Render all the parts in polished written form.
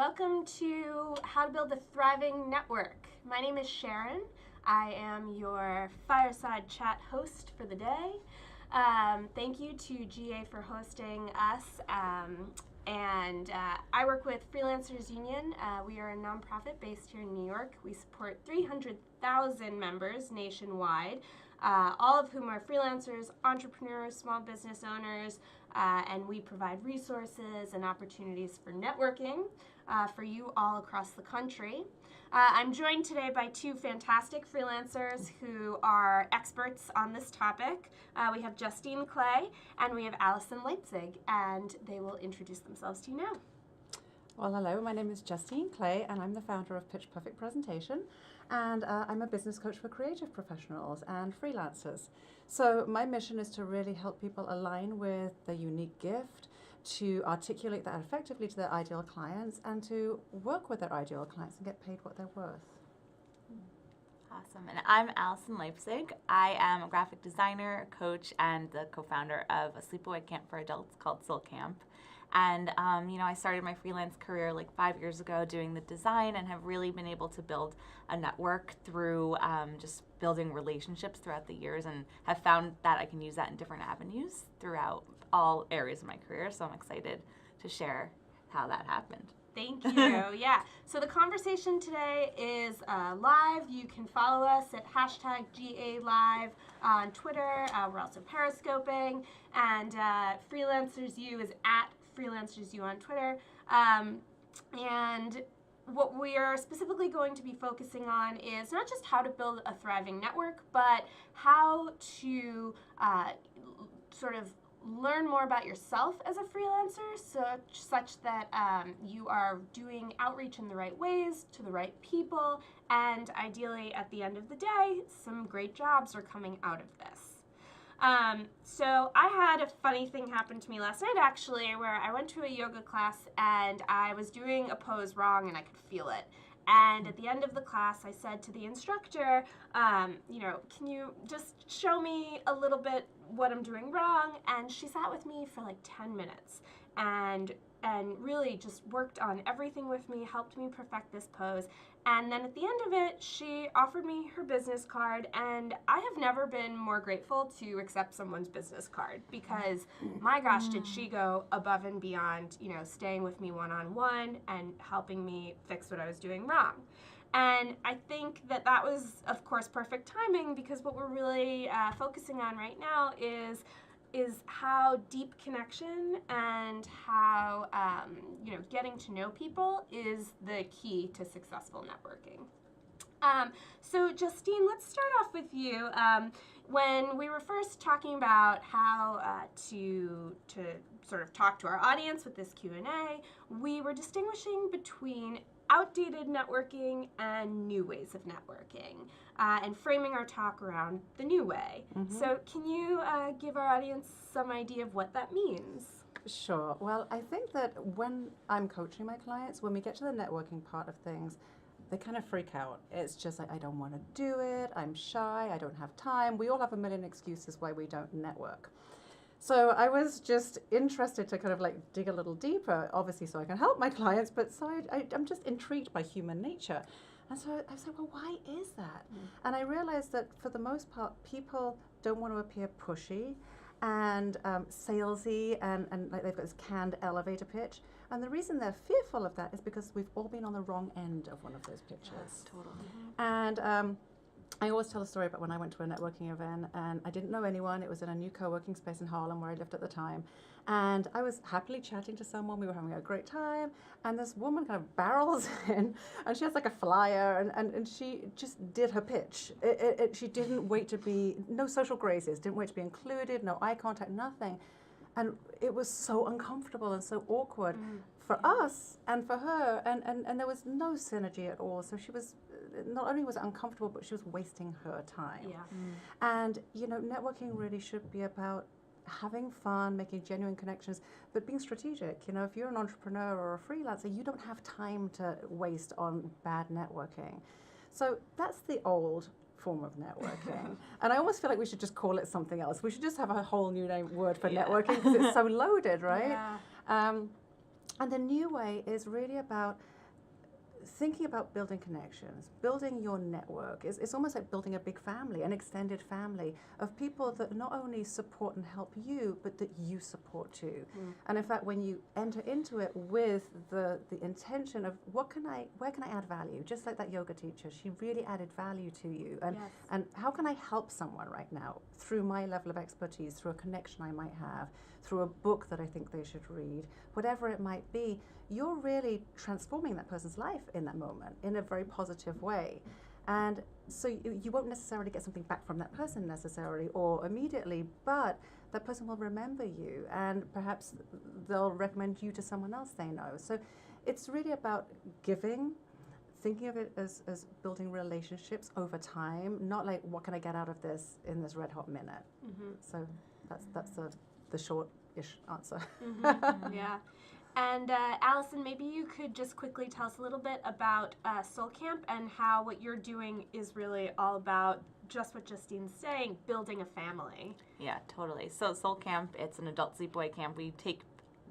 Welcome to How to Build a Thriving Network. My name is Sharon. I am your fireside chat host for the day. Thank you to GA for hosting us. I work with Freelancers Union. We are a nonprofit based here in New York. We support 300,000 members nationwide, all of whom are freelancers, entrepreneurs, small business owners, and we provide resources and opportunities for networking for you all across the country. I'm joined today by two fantastic freelancers who are experts on this topic. We have Justine Clay and we have Allison Leipzig, and they will introduce themselves to you now. Well, hello, my name is Justine Clay, and I'm the founder of Pitch Perfect Presentation, and I'm a business coach for creative professionals and freelancers. So my mission is to really help people align with their unique gift, to articulate that effectively to their ideal clients, and to work with their ideal clients and get paid what they're worth. Awesome. And I'm Allison Leipzig. I am a graphic designer, coach, and the co-founder of a sleepaway camp for adults called Soul Camp. And, I started my freelance career like 5 years ago doing the design, and have really been able to build a network through just building relationships throughout the years, and have found that I can use that in different avenues throughout all areas of my career. So I'm excited to share how that happened. Thank you. Yeah. So the conversation today is live. You can follow us at #GALive on Twitter. We're also periscoping. And FreelancersU is at FreelancersU on Twitter. And what we are specifically going to be focusing on is not just how to build a thriving network, but how to sort of learn more about yourself as a freelancer, such that you are doing outreach in the right ways to the right people, and ideally at the end of the day, some great jobs are coming out of this. So I had a funny thing happen to me last night, actually, where I went to a yoga class and I was doing a pose wrong and I could feel it. And at the end of the class, I said to the instructor, can you just show me a little bit what I'm doing wrong? And she sat with me for like 10 minutes and really just worked on everything with me, helped me perfect this pose. And then at the end of it, she offered me her business card, and I have never been more grateful to accept someone's business card, because my gosh, did she go above and beyond, staying with me one-on-one and helping me fix what I was doing wrong. And I think that was, of course, perfect timing, because what we're really focusing on right now is how deep connection and how getting to know people is the key to successful networking. So Justine, let's start off with you. When we were first talking about how to sort of talk to our audience with this Q&A, we were distinguishing between outdated networking and new ways of networking, and framing our talk around the new way. Mm-hmm. So can you give our audience some idea of what that means? Sure. Well, I think that when I'm coaching my clients, when we get to the networking part of things, they kind of freak out. It's just like, I don't want to do it, I'm shy, I don't have time. We all have a million excuses why we don't network. So I was just interested to kind of like dig a little deeper, obviously so I can help my clients, but so I'm just intrigued by human nature. And so I said, well, why is that? And I realized that for the most part, people don't want to appear pushy and salesy and like they've got this canned elevator pitch. And the reason they're fearful of that is because we've all been on the wrong end of one of those pitches. Yes, totally. And I always tell a story about when I went to a networking event and I didn't know anyone. It was in a new co-working space in Harlem where I lived at the time. And I was happily chatting to someone. We were having a great time. And this woman kind of barrels in and she has like a flyer and she just did her pitch. She didn't wait to be, no social graces, didn't wait to be included, no eye contact, nothing. And it was so uncomfortable and so awkward for us and for her. And there was no synergy at all. So she was, not only was it uncomfortable, but she was wasting her time. Yeah. And, networking really should be about having fun, making genuine connections, but being strategic. If you're an entrepreneur or a freelancer, you don't have time to waste on bad networking. So that's the old form of networking. And I almost feel like we should just call it something else. We should just have a whole new word for networking, because it's so loaded, right? Yeah. And the new way is really about thinking about building connections, building your network, it's almost like building a big family, an extended family of people that not only support and help you, but that you support too. And in fact, when you enter into it with the intention of where can I add value, just like that yoga teacher, she really added value to you. And how can I help someone right now through my level of expertise, through a connection I might have, through a book that I think they should read, whatever it might be, you're really transforming that person's life in that moment in a very positive way. And so you won't necessarily get something back from that person necessarily or immediately, but that person will remember you and perhaps they'll recommend you to someone else they know. So it's really about giving, thinking of it as building relationships over time, not like what can I get out of this in this red hot minute. So that's the short-ish answer. Yeah. And Allison, maybe you could just quickly tell us a little bit about Soul Camp and how what you're doing is really all about just what Justine's saying, building a family. Yeah, totally. So Soul Camp, it's an adult sleepaway camp. We take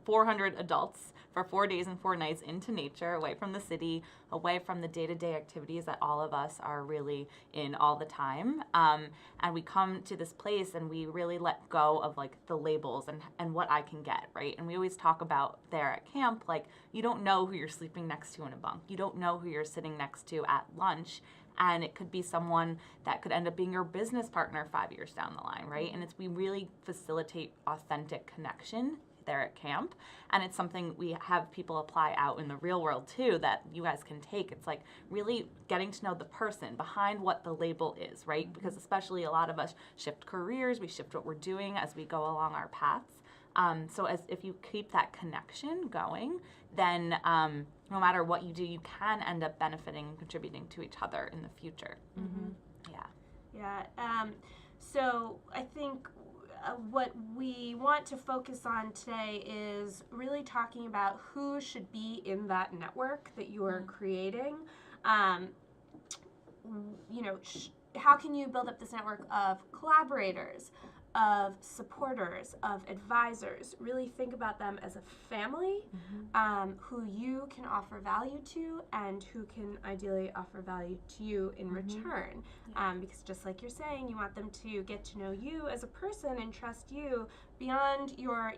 400 adults for 4 days and 4 nights into nature, away from the city, away from the day-to-day activities that all of us are really in all the time. And we come to this place and we really let go of like the labels and what I can get, right? And we always talk about there at camp, like you don't know who you're sleeping next to in a bunk. You don't know who you're sitting next to at lunch. And it could be someone that could end up being your business partner 5 years down the line, right? And we really facilitate authentic connection there at camp, and it's something we have people apply out in the real world too that you guys can take. It's like really getting to know the person behind what the label is, right? Because especially a lot of us shift careers, we shift what we're doing as we go along our paths. So if you keep that connection going, then no matter what you do, you can end up benefiting and contributing to each other in the future. Yeah. So I think what we want to focus on today is really talking about who should be in that network that you are creating. How can you build up this network of collaborators, of supporters, of advisors? Really think about them as a family who you can offer value to and who can ideally offer value to you in return. Because just like you're saying, you want them to get to know you as a person and trust you beyond your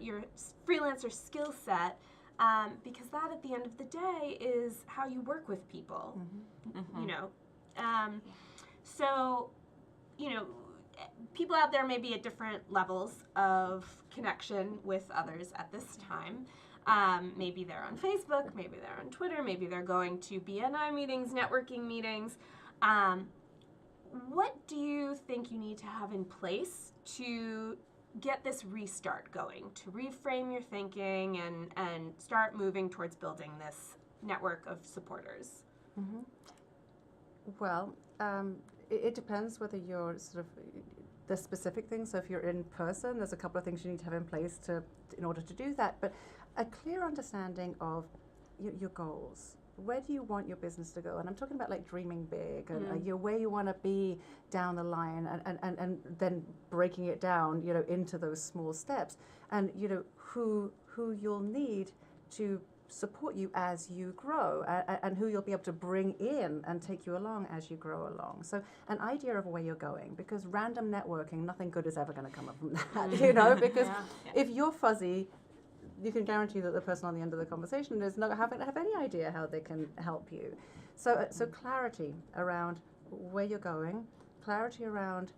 freelancer skill set, because that at the end of the day is how you work with people. So people out there may be at different levels of connection with others at this time. Maybe they're on Facebook, maybe they're on Twitter, maybe they're going to BNI meetings, networking meetings. What do you think you need to have in place to get this restart going, to reframe your thinking and start moving towards building this network of supporters? Well, it depends whether you're sort of the specific things. So if you're in person, there's a couple of things you need to have in place in order to do that. But a clear understanding of your goals. Where do you want your business to go? And I'm talking about like dreaming big and where you want to be down the line and then breaking it down, into those small steps. And, who you'll need to support you as you grow and who you'll be able to bring in and take you along as you grow along. So an idea of where you're going, because random networking, nothing good is ever going to come up from that, because if you're fuzzy, you can guarantee that the person on the end of the conversation is not having have any idea how they can help you. So clarity around where you're going, clarity around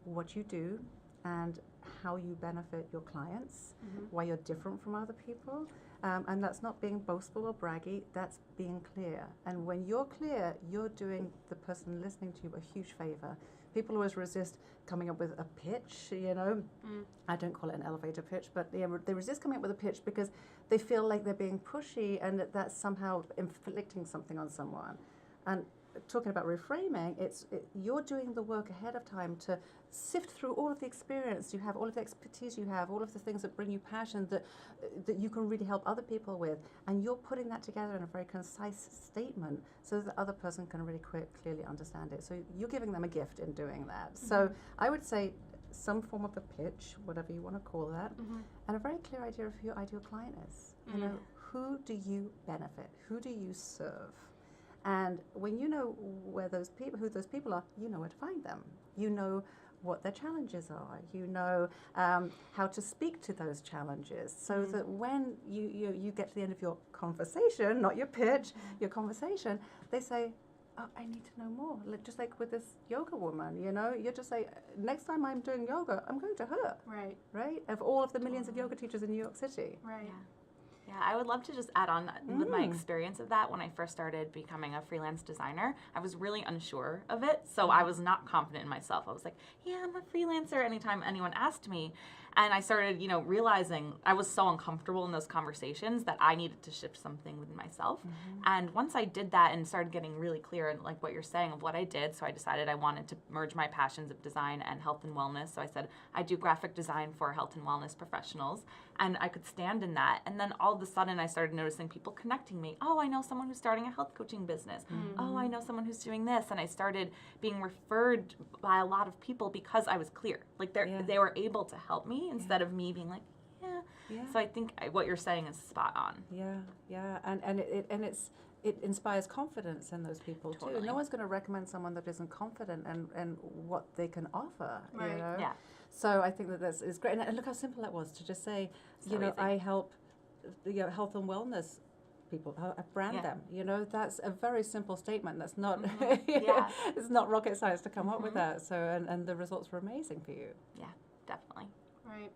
what you do and how you benefit your clients, why you're different from other people. And that's not being boastful or braggy, that's being clear. And when you're clear, you're doing the person listening to you a huge favor. People always resist coming up with a pitch, I don't call it an elevator pitch, but they resist coming up with a pitch because they feel like they're being pushy and that's somehow inflicting something on someone. And talking about reframing, you're doing the work ahead of time to sift through all of the experience you have, all of the expertise you have, all of the things that bring you passion that you can really help other people with, and you're putting that together in a very concise statement so that the other person can really clearly understand it. So you're giving them a gift in doing that. So I would say some form of a pitch, whatever you want to call that, and a very clear idea of who your ideal client is. Who do you benefit? Who do you serve? And when you know who those people are, you know where to find them. You know what their challenges are. You know how to speak to those challenges, so that when you get to the end of your conversation, not your pitch, your conversation, they say, oh, I need to know more. Just like with this yoga woman, you're just like, next time I'm doing yoga, I'm going to her. Right? Of all of the millions of yoga teachers in New York City. Right. Yeah, I would love to just add on with my experience of that. When I first started becoming a freelance designer, I was really unsure of it. So I was not confident in myself. I was like, yeah, I'm a freelancer anytime anyone asked me. And I started, realizing I was so uncomfortable in those conversations that I needed to shift something within myself. And once I did that and started getting really clear in like what you're saying of what I did, so I decided I wanted to merge my passions of design and health and wellness. So I said, I do graphic design for health and wellness professionals, and I could stand in that. And then all of a sudden I started noticing people connecting me. Oh, I know someone who's starting a health coaching business. Oh, I know someone who's doing this. And I started being referred by a lot of people because I was clear. Like they were able to help me instead of me being like, yeah. So I think what you're saying is spot on. Yeah. And it inspires confidence in those people too. No one's going to recommend someone that isn't confident and what they can offer. Right. Yeah. So I think that is great. And look how simple that was to just say, easy. I help health and wellness people, I brand them. That's a very simple statement. That's not it's not rocket science to come up with that. So and the results were amazing for you. Yeah, definitely. Right.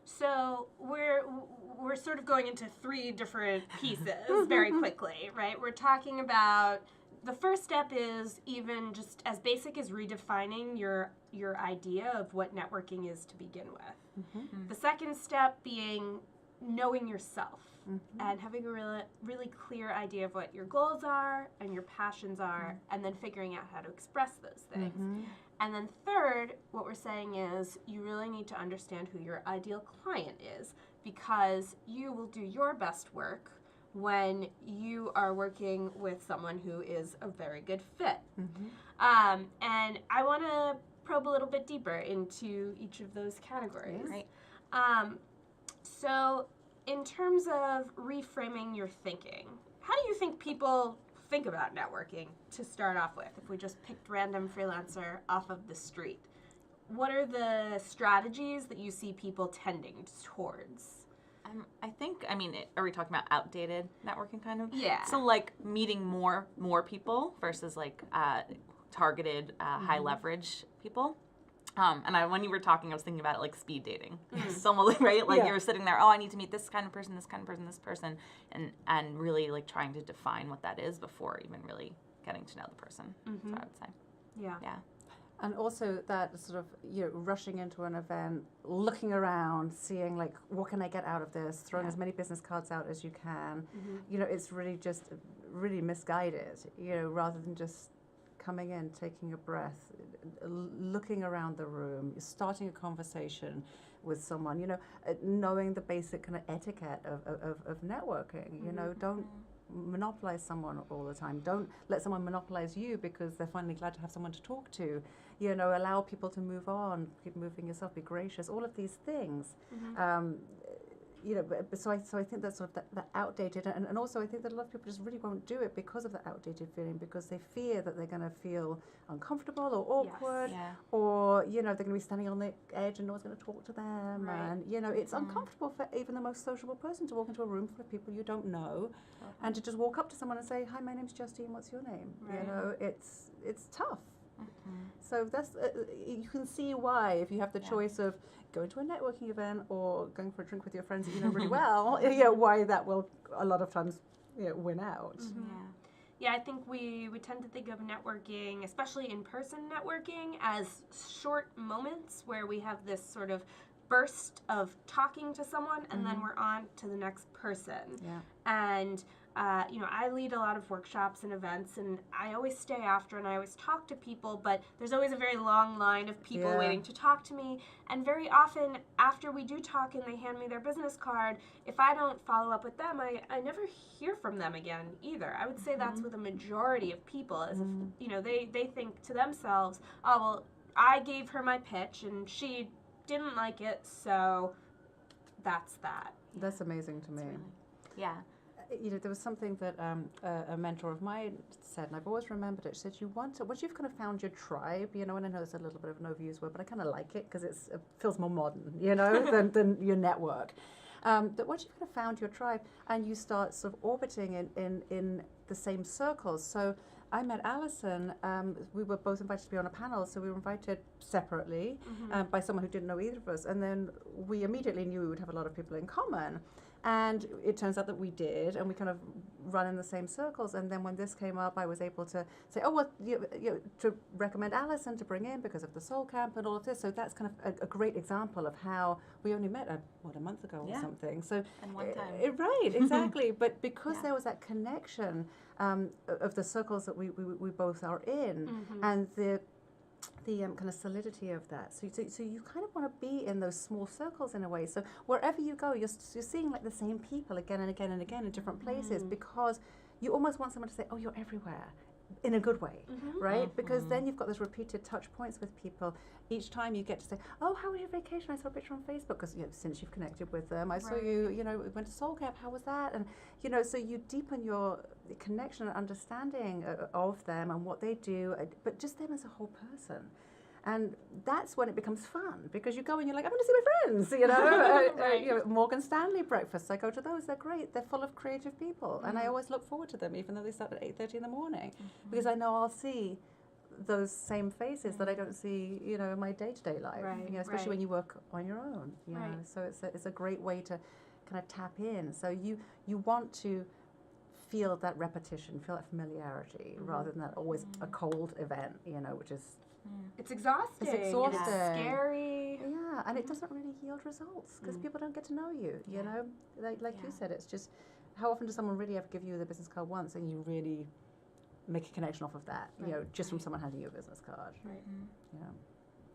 So we're sort of going into 3 different pieces very quickly, right? We're talking about the first step is even just as basic as redefining your idea of what networking is to begin with. The second step being knowing yourself and having a really clear idea of what your goals are and your passions are, and then figuring out how to express those things. And then third, what we're saying is you really need to understand who your ideal client is, because you will do your best work when you are working with someone who is a very good fit. And I want to probe a little bit deeper into each of those categories. Right. So in terms of reframing your thinking, how do you think people think about networking to start off with? If we just picked random freelancer off of the street, what are the strategies that you see people tending towards? Are we talking about outdated networking kind of? Yeah. So like meeting more people versus like targeted high leverage people. And when you were talking, I was thinking about it like speed dating. Someone, right? Like you were sitting there, I need to meet this kind of person, this kind of person, this person, and really like trying to define what that is before even really getting to know the person. So I would say. Yeah. And also that sort of, rushing into an event, looking around, seeing like, what can I get out of this, throwing as many business cards out as you can. It's really just really misguided, rather than just coming in, taking a breath, looking around the room, starting a conversation with someone, knowing the basic kind of etiquette of networking. Don't monopolize someone all the time. Don't let someone monopolize you because they're finally glad to have someone to talk to. Allow people to move on, keep moving yourself, be gracious, all of these things. So I think that's sort of that outdated, and also I think that a lot of people just really won't do it because of the outdated feeling, because they fear that they're going to feel uncomfortable or awkward, or they're going to be standing on the edge and no one's going to talk to them, and it's uncomfortable for even the most sociable person to walk into a room full of people you don't know, and to just walk up to someone and say, "Hi, my name's Justine. What's your name?" It's tough. So that's you can see why, if you have the choice of going to a networking event or going for a drink with your friends that you know really well, why that will a lot of times win out. Yeah, I think we tend to think of networking, especially in-person networking, as short moments where we have this sort of burst of talking to someone and then we're on to the next person. And I lead a lot of workshops and events, and I always stay after and I always talk to people, but there's always a very long line of people waiting to talk to me. And very often after we do talk and they hand me their business card, if I don't follow up with them, I never hear from them again either. I would say that's with a majority of people, as if, they think to themselves, oh, well, I gave her my pitch and she didn't like it, so that's that. That's amazing to me. Yeah. there was something that a mentor of mine said, and I've always remembered it. She said, once you've kind of found your tribe, and I know it's a little bit of an overused word, but I kind of like it because it feels more modern, than your network. That once you've kind of found your tribe and you start sort of orbiting in the same circles. So I met Allison. We were both invited to be on a panel, so we were invited separately by someone who didn't know either of us. And then we immediately knew we would have a lot of people in common. And it turns out that we did, and we kind of run in the same circles. And then when this came up, I was able to say, oh, well, to recommend Allison to bring in because of the Soul Camp and all of this. So that's kind of a great example of how we only met, a month ago or something. So and one time. Right, exactly. But because there was that connection of the circles that we both are in, and the kind of solidity of that. So you kind of want to be in those small circles in a way. So wherever you go, you're seeing like the same people again and again and again in different places, because you almost want someone to say, oh, you're everywhere, in a good way, right? Because then you've got those repeated touch points with people. Each time you get to say, oh, how was your vacation? I saw a picture on Facebook, because since you've connected with them, I saw you, went to Soul Camp, how was that? And, so you deepen your connection and understanding of them and what they do, but just them as a whole person. And that's when it becomes fun, because you go and you're like, I want to see my friends, Morgan Stanley breakfasts, I go to those, they're great, they're full of creative people, and I always look forward to them, even though they start at 8:30 in the morning, because I know I'll see those same faces that I don't see, in my day-to-day life, especially when you work on your own, so it's a great way to kind of tap in. So you want to feel that repetition, feel that familiarity, rather than that always a cold event, which is... It's exhausting. It's exhausting. It's scary. Yeah, and it doesn't really yield results because people don't get to know you, Like you said, it's just, how often does someone really ever give you the business card once and you really make a connection off of that, just from someone handing you a business card? Right.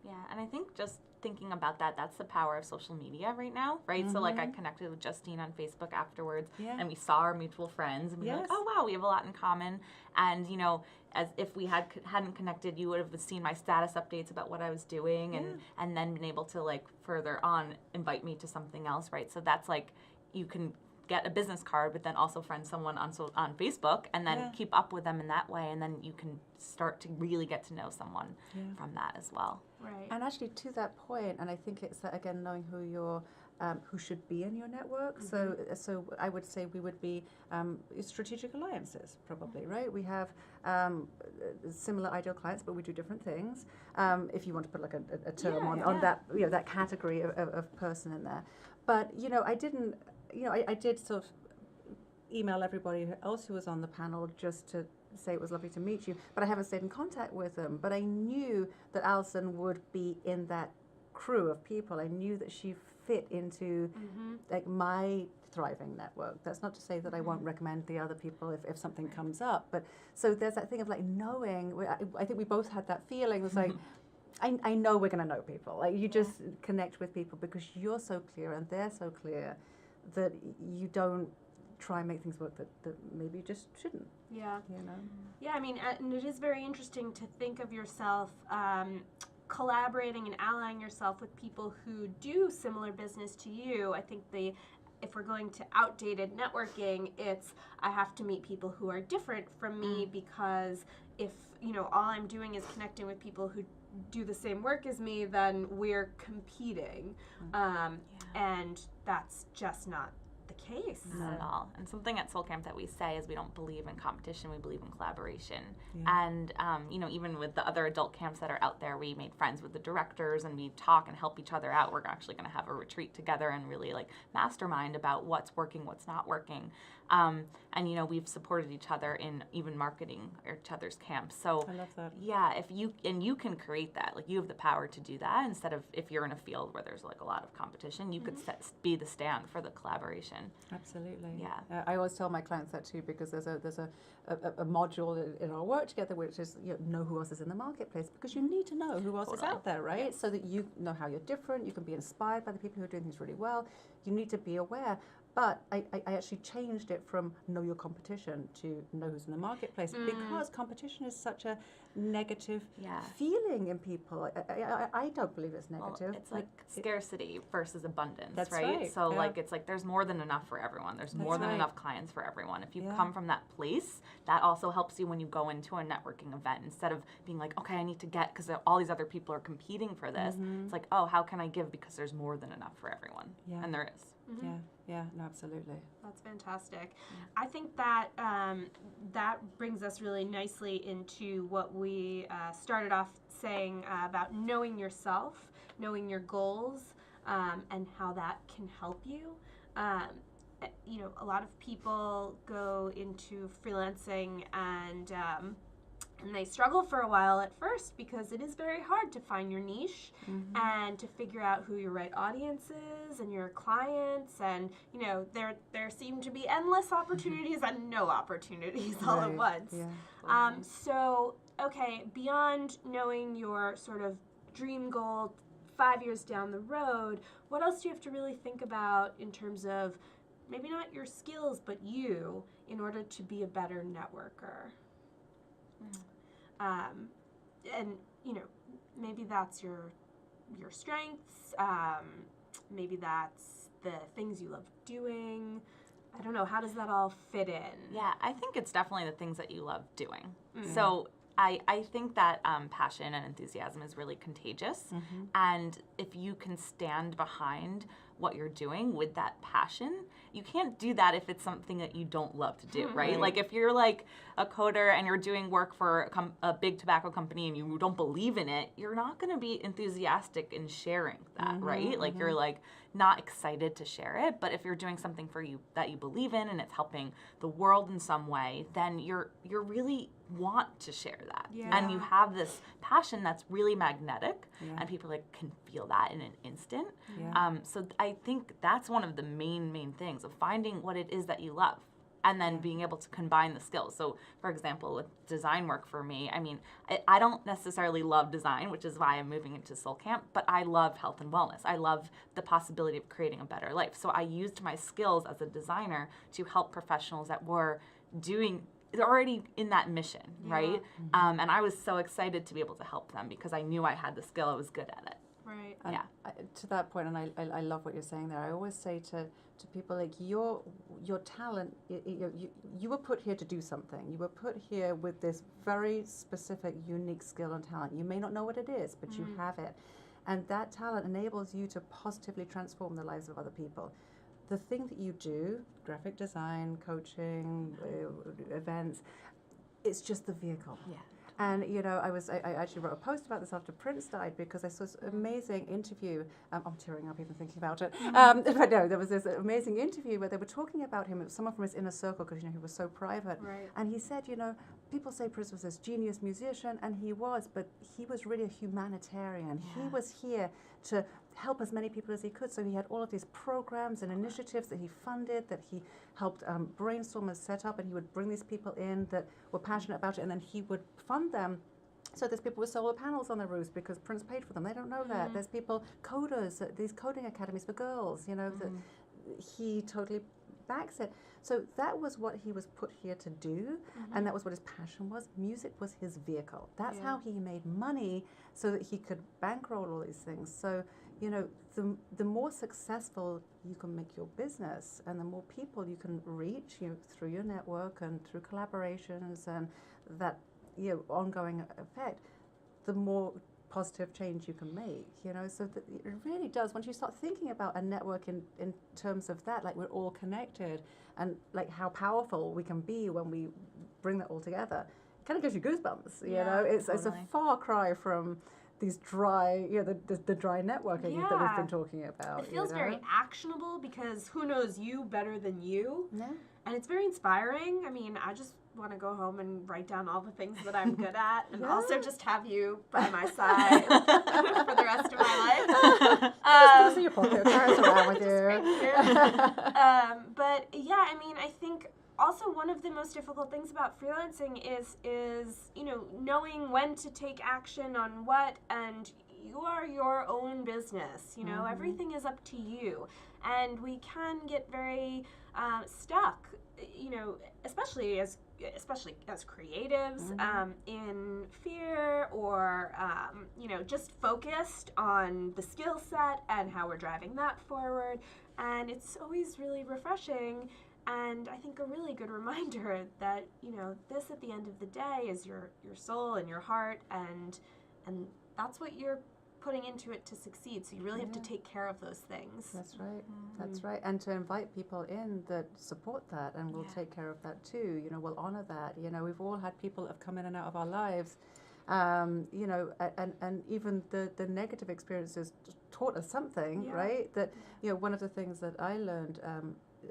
Yeah, and I think just thinking about that's the power of social media right now, right? So like I connected with Justine on Facebook afterwards, and we saw our mutual friends, and we were like, oh wow, we have a lot in common. And as if we hadn't connected, you would have seen my status updates about what I was doing, and then been able to like further on invite me to something else, right? So that's like, you can get a business card, but then also friend someone on Facebook, and then keep up with them in that way, and then you can start to really get to know someone from that as well. Right. And actually, to that point, and I think it's that, again, knowing who should be in your network. So I would say we would be strategic alliances, probably, right? We have similar ideal clients, but we do different things. If you want to put like a term on that, that category of person in there. But I did sort of email everybody else who was on the panel just to say it was lovely to meet you, but I haven't stayed in contact with them. But I knew that Allison would be in that crew of people. I knew that she fit into like my thriving network. That's not to say that I won't recommend the other people if something comes up. But so there's that thing of like knowing. I think we both had that feeling. It was like, I know we're going to know people. Like you just connect with people because you're so clear and they're so clear that you don't try and make things work that maybe you just shouldn't. Yeah. Yeah, I mean, and it is very interesting to think of yourself collaborating and allying yourself with people who do similar business to you. I think if we're going to outdated networking, it's I have to meet people who are different from me, because if, all I'm doing is connecting with people who do the same work as me, then we're competing. And that's just not the case. Not at all. And something at Soul Camp that we say is we don't believe in competition, we believe in collaboration. And even with the other adult camps that are out there, we made friends with the directors and we talk and help each other out. We're actually going to have a retreat together and really like mastermind about what's working, what's not working. And we've supported each other in even marketing each other's camps. So I love that. Yeah, if you can create that, like you have the power to do that, instead of if you're in a field where there's like a lot of competition, you could be the stand for the collaboration. Absolutely. Yeah. I always tell my clients that too, because there's a module in our work together which is know who else is in the marketplace, because you need to know who else is out there, right? So that you know how you're different, you can be inspired by the people who are doing things really well. You need to be aware. But I actually changed it from know your competition to know who's in the marketplace, because competition is such a negative Yeah. feeling in people. I don't believe it's negative. Well, it's like scarcity versus abundance, That's right? right, So yeah. like it's like there's more than enough for everyone. There's more than right. enough clients for everyone. If you Yeah. come from that place, that also helps you when you go into a networking event. Instead of being like, okay, I need to get because all these other people are competing for this. It's like, oh, how can I give because there's more than enough for everyone, Yeah. and there is. Yeah, no, absolutely. That's fantastic. I think that that brings us really nicely into what we started off saying about knowing yourself, knowing your goals, and how that can help you. You know, a lot of people go into freelancing and they struggle for a while at first because it is very hard to find your niche and to figure out who your right audience is and your clients, and you know there seem to be endless opportunities and no opportunities all at once. Yeah. So okay, beyond knowing your sort of dream goal 5 years down the road, what else do you have to really think about in terms of maybe not your skills but you in order to be a better networker? And you know, maybe that's your strengths. Maybe that's the things you love doing. I don't know. How does that all fit in? Yeah, I think it's definitely the things that you love doing. So I think that passion and enthusiasm is really contagious. And if you can stand behind what you're doing with that passion, you can't do that if it's something that you don't love to do, right? Like if you're like a coder and you're doing work for a big tobacco company and you don't believe in it, you're not going to be enthusiastic in sharing that, right? Like you're like not excited to share it. But if you're doing something for you that you believe in and it's helping the world in some way, then you're really want to share that. And you have this passion that's really magnetic and people like can feel that in an instant. So I think that's one of the main things of finding what it is that you love and then being able to combine the skills. So for example, with design work for me, I mean, I don't necessarily love design, which is why I'm moving into Soul Camp, but I love health and wellness. I love the possibility of creating a better life. So I used my skills as a designer to help professionals that were already in that mission, right? And I was so excited to be able to help them because I knew I had the skill, I was good at it. Right. And to that point, and I love what you're saying there. I always say to people like your talent, you were put here to do something. You were put here with this very specific, unique skill and talent. You may not know what it is, but you have it, and that talent enables you to positively transform the lives of other people. The thing that you do, graphic design, coaching, events, it's just the vehicle. Yeah. And you know, I actually wrote a post about this after Prince died because I saw this amazing interview. I'm tearing up even thinking about it. But no, there was this amazing interview where they were talking about him. It was someone from his inner circle because you know he was so private. Right. And he said, you know, people say Prince was this genius musician, and he was, but he was really a humanitarian. Yeah. He was here to help as many people as he could. So he had all of these programs and initiatives that he funded, that he helped brainstorm and set up, and he would bring these people in that were passionate about it, and then he would fund them. So there's people with solar panels on their roofs because Prince paid for them. They don't know that. There's people, coders, these coding academies for girls, you know, that he totally backs it. So that was what he was put here to do, and that was what his passion was. Music was his vehicle. That's how he made money so that he could bankroll all these things. So, you know, the more successful you can make your business and the more people you can reach, you know, through your network and through collaborations and that, you know, ongoing effect, the more positive change you can make, you know. So that it really does, once you start thinking about a network in terms of that, like we're all connected and like how powerful we can be when we bring that all together, it kind of gives you goosebumps, you know. It's a far cry from these dry, you know, the dry networking that we've been talking about. It feels very actionable because who knows you better than you? Yeah. And it's very inspiring. I mean, I just want to go home and write down all the things that I'm good at and also just have you by my side for the rest of my life. Just put us in your pocket, carry us around with you. But yeah, I mean, I think also one of the most difficult things about freelancing is you know, knowing when to take action on what, and you are your own business, you know, everything is up to you, and we can get very stuck, you know, especially as especially as creatives, in fear or, just focused on the skill set and how we're driving that forward. And it's always really refreshing, and I think a really good reminder that, this at the end of the day is your soul and your heart, and that's what you're putting into it to succeed. So you really have to take care of those things. That's right. That's right. And to invite people in that support that and will take care of that too. We'll honor that. We've all had people that have come in and out of our lives. And even the negative experiences taught us something, right? That, one of the things that I learned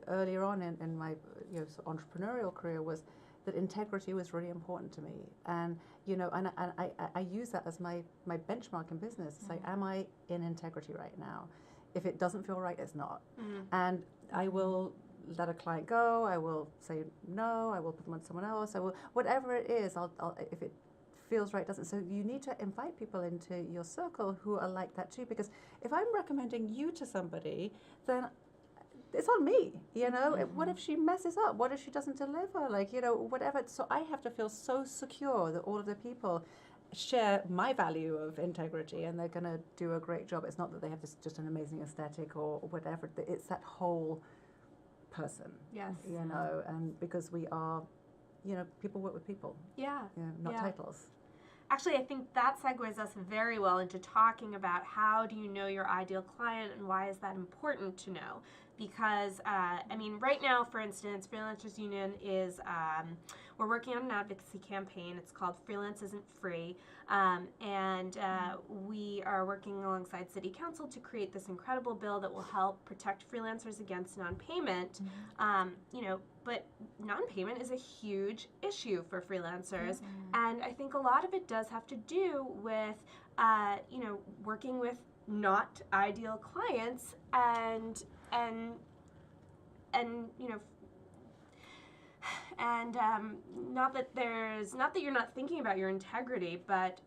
earlier on in my entrepreneurial career was that integrity was really important to me. And, I use that as my benchmark in business to say, am I in integrity right now? If it doesn't feel right, it's not. And I will let a client go, I will say no, I will put them on someone else, I will, whatever it is, I'll if it feels right, doesn't. So you need to invite people into your circle who are like that too, because if I'm recommending you to somebody, then it's on me, What if she messes up? What if she doesn't deliver? Whatever. So I have to feel so secure that all of the people share my value of integrity and they're going to do a great job. It's not that they have just an amazing aesthetic or whatever. It's that whole person. Yes. And because we are, people work with people. Yeah. Not titles. Actually, I think that segues us very well into talking about how do you know your ideal client and why is that important to know? Because, right now, for instance, Freelancers Union is, we're working on an advocacy campaign. It's called Freelance Isn't Free. And we are working alongside City Council to create this incredible bill that will help protect freelancers against non-payment. But non-payment is a huge issue for freelancers. And I think a lot of it does have to do with, working with not ideal clients and not that you're not thinking about your integrity, but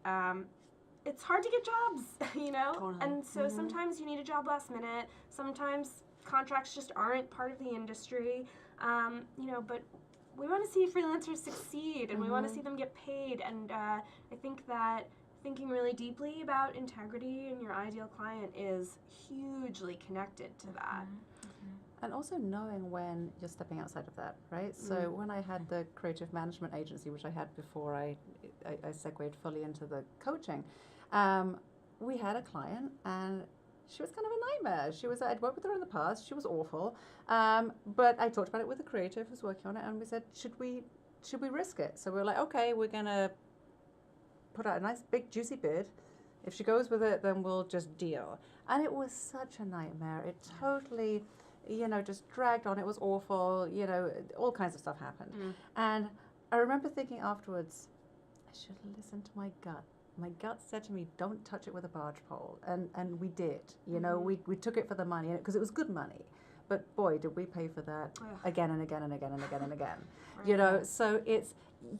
it's hard to get jobs, Totally. And so sometimes you need a job last minute. Sometimes contracts just aren't part of the industry, but we want to see freelancers succeed, and we want to see them get paid. And I think that thinking really deeply about integrity and your ideal client is hugely connected to that. And also knowing when you're stepping outside of that, right? So when I had the creative management agency, which I had before I segued fully into the coaching, we had a client and she was kind of a nightmare. I'd worked with her in the past. She was awful. But I talked about it with the creative who's working on it, and we said, should we risk it? So we were like, okay, we're going to put out a nice big juicy bid. If she goes with it, then we'll just deal. And it was such a nightmare. It totally, just dragged on. It was awful. All kinds of stuff happened. And I remember thinking afterwards, I should have listened to my gut. My gut said to me, don't touch it with a barge pole. And we did. We took it for the money, because it was good money. But boy, did we pay for that again and again and again and again and again. Right. So it's,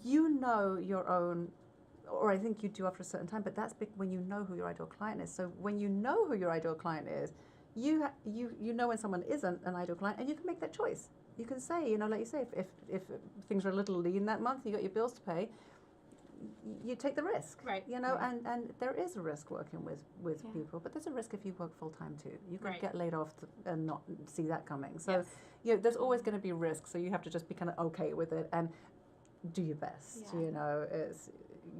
your own, or I think you do after a certain time, but that's big when you know who your ideal client is. So when you know who your ideal client is, you know when someone isn't an ideal client, and you can make that choice. You can say, like you say, if things are a little lean that month, you got your bills to pay, you take the risk, right? And there is a risk working with people, but there's a risk if you work full time too. You could get laid off and not see that coming. So there's always going to be risk. So you have to just be kind of okay with it and do your best. It's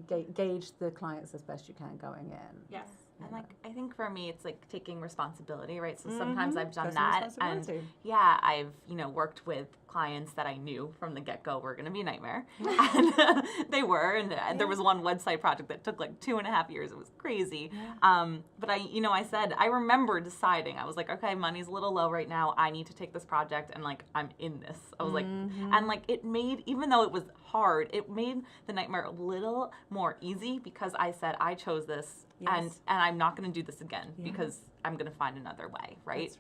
gauge the clients as best you can going in. Yes. And I think for me, it's taking responsibility, right? So sometimes I've done Personal that, and I've worked with clients that I knew from the get-go were going to be a nightmare, and they were. And there was one website project that took 2.5 years. It was crazy. But I said, I remember deciding, I was like, okay, money's a little low right now. I need to take this project, and I'm in this. I was and it made, even though it was hard, it made the nightmare a little more easy, because I said I chose this. And I'm not going to do this again because I'm going to find another way, right?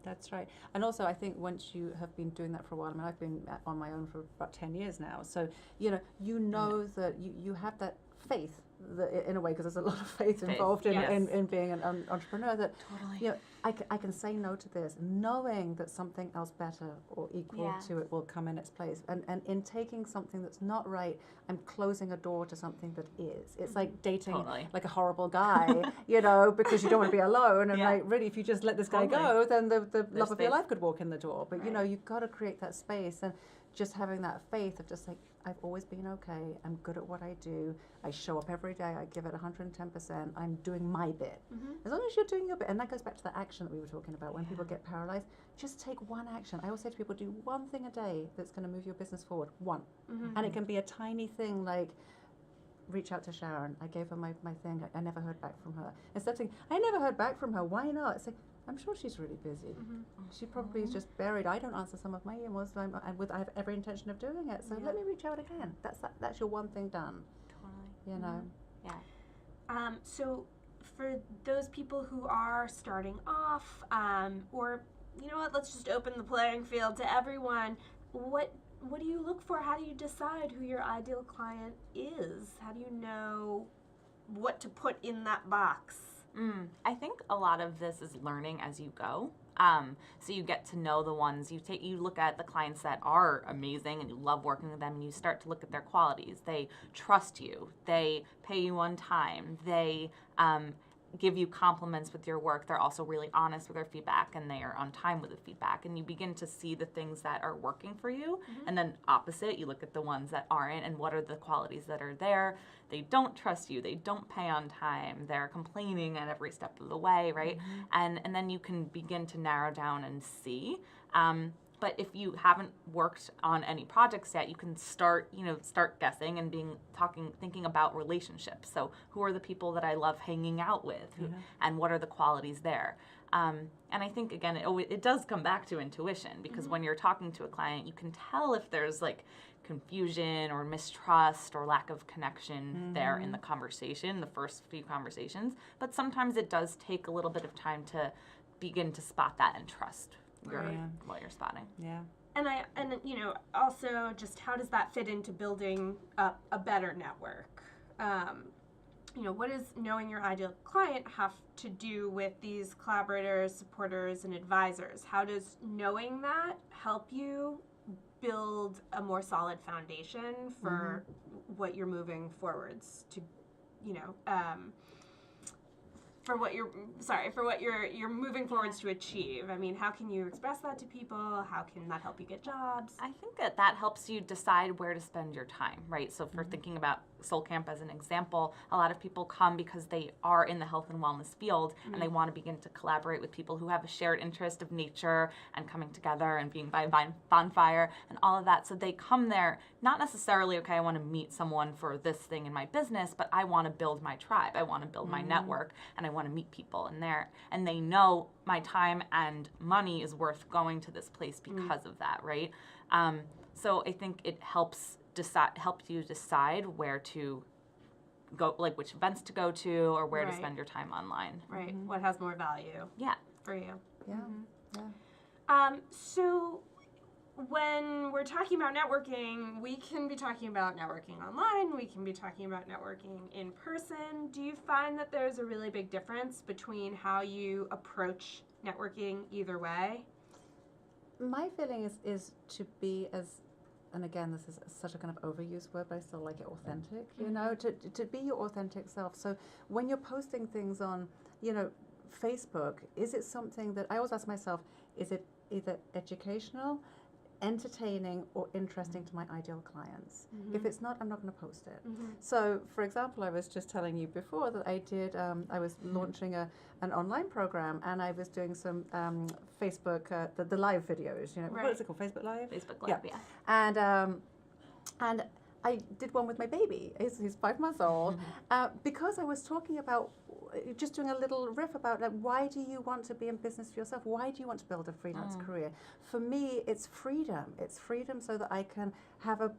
That's right. And also, I think once you have been doing that for a while, I've been on my own for about 10 years now. So, that you have that faith in a way, because there's a lot of faith Faith, involved yes. in being an entrepreneur, that Totally. you know, I can say no to this, knowing that something else better or equal Yeah. to it will come in its place. And in taking something that's not right, I'm closing a door to something that is. It's like dating Totally. like a horrible guy, you know, because you don't want to be alone. And Yeah. like, really, if you just let this guy Totally. go, then the love of your space. life could walk in the door. But you know, Right. you've got to create that space, and just having that faith of just like, I've always been okay. I'm good at what I do. I show up every day. I give it 110%. I'm doing my bit. Mm-hmm. As long as you're doing your bit, and that goes back to the action that we were talking about. When Yeah. people get paralyzed, just take one action. I always say to people, do one thing a day that's going to move your business forward. One. Mm-hmm. And it can be a tiny thing like, reach out to Sharon. I gave her my thing. I never heard back from her. Instead of saying, I never heard back from her. Why not? It's like, I'm sure she's really busy. Mm-hmm. She probably is just buried. I don't answer some of my emails, and I have every intention of doing it. So Yeah. let me reach out again. That's your one thing done. Totally. You know. Yeah. So for those people who are starting off, or you know what, let's just open the playing field to everyone. What do you look for? How do you decide who your ideal client is? How do you know what to put in that box? I think a lot of this is learning as you go. So you get to know the ones you look at the clients that are amazing and you love working with them, and you start to look at their qualities. They trust you. They pay you on time. They give you compliments with your work. They're also really honest with their feedback, and they are on time with the feedback. And you begin to see the things that are working for you. Mm-hmm. And then opposite, you look at the ones that aren't, and what are the qualities that are there. They don't trust you. They don't pay on time. They're complaining at every step of the way, right? Mm-hmm. And then you can begin to narrow down and see. But if you haven't worked on any projects yet, you can start guessing and thinking about relationships. So who are the people that I love hanging out with, and what are the qualities there? And I think, again, it does come back to intuition, because when you're talking to a client, you can tell if there's like confusion or mistrust or lack of connection there in the conversation, the first few conversations. But sometimes it does take a little bit of time to begin to spot that and trust what you're spotting. Yeah. And you know, also just how does that fit into building up a better network? You know, what does knowing your ideal client have to do with these collaborators, supporters, and advisors? How does knowing that help you build a more solid foundation for what you're moving forwards to, you know, for what you're moving forwards to achieve? I mean, how can you express that to people? How can that help you get jobs? I think that helps you decide where to spend your time, right? So for thinking about Soul Camp as an example, a lot of people come because they are in the health and wellness field, and they want to begin to collaborate with people who have a shared interest of nature and coming together and being by a bonfire and all of that. So they come there not necessarily, okay, I want to meet someone for this thing in my business, but I want to build my tribe. I want to build my network, and I want to meet people in there. And they know my time and money is worth going to this place because of that, right? So I think it helps you decide where to go, like which events to go to, or where to spend your time online. Right. What has more value? Yeah. For you? Yeah. So when we're talking about networking, we can be talking about networking online. We can be talking about networking in person. Do you find that there's a really big difference between how you approach networking either way? My feeling is to be as, and again, this is such a kind of overused word, but I still like it, authentic, you know, to be your authentic self. So when you're posting things on, you know, Facebook, is it something that, I always ask myself, is it either educational, entertaining, or interesting to my ideal clients? If it's not, I'm not going to post it. So, for example, I was just telling you before that I was launching an online program, and I was doing some Facebook, the live videos, you know, what is it called, Facebook Live? Facebook Live, yeah. And I did one with my baby. He's 5 months old, because I was talking about just doing a little riff about, like, why do you want to be in business for yourself? Why do you want to build a freelance career? For me, it's freedom. It's freedom so that I can have a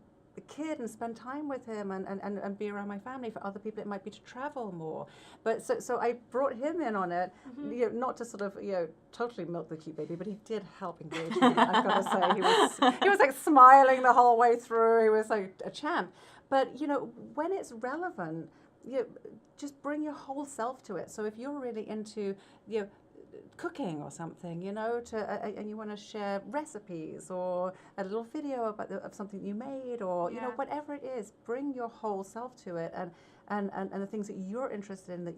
kid and spend time with him and be around my family. For other people, it might be to travel more. But so I brought him in on it, you know, not to sort of, you know, totally milk the cute baby, but he did help engage me. I've got to say, he was like smiling the whole way through. He was like a champ. But, you know, when it's relevant, just bring your whole self to it. So if you're really into, cooking or something, and you want to share recipes or a little video of something you made, or whatever it is, bring your whole self to it, and the things that you're interested in that